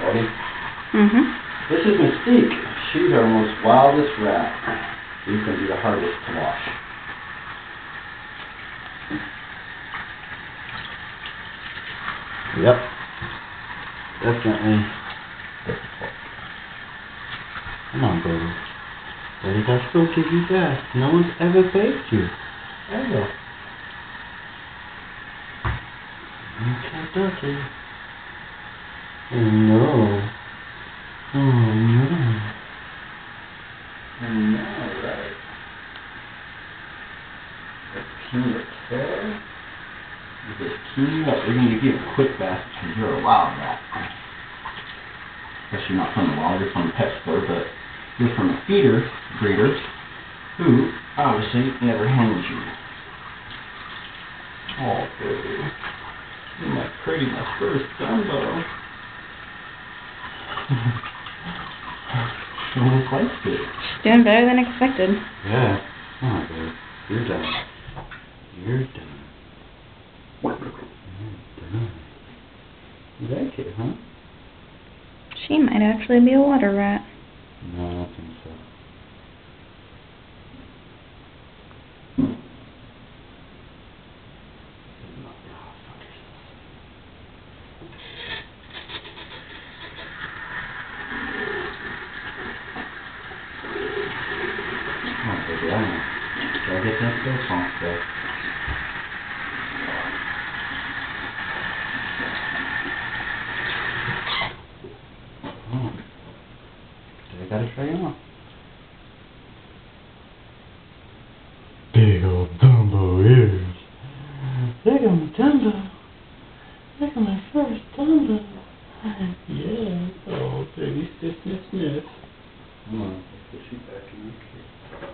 Ready? Mm-hmm. This is Mystique. She's our most wildest rat. These can be the hardest to wash. Yep. Definitely difficult. Come on, baby. Baby, that's so kicky fast. No one's ever faced you. Ever. Okay, dirty. Oh no. Oh no. Oh no, right. Let's clean your tail. You just clean it up. We're going to give you a quick bath because you're a wild rat. Especially not from the wild, you're from the pet store, but you're from a feeder breeder who obviously never handled you. Oh, baby. You're my pretty, my first Dumbo. She almost likes it. She's doing better than expected. Yeah. Come on, babe. You're done. You're done. You're done. You like it, huh? She might actually be a water rat. No, I don't think so. Come on, baby, I know. Gotta get that fish off there. Oh. I gotta show you off. Big old Dumbo ears. Look at my Dumbo. Look at my first Dumbo. Yeah. Oh, baby, sniff, sniff, sniff. Come on, let's put you back in your cage.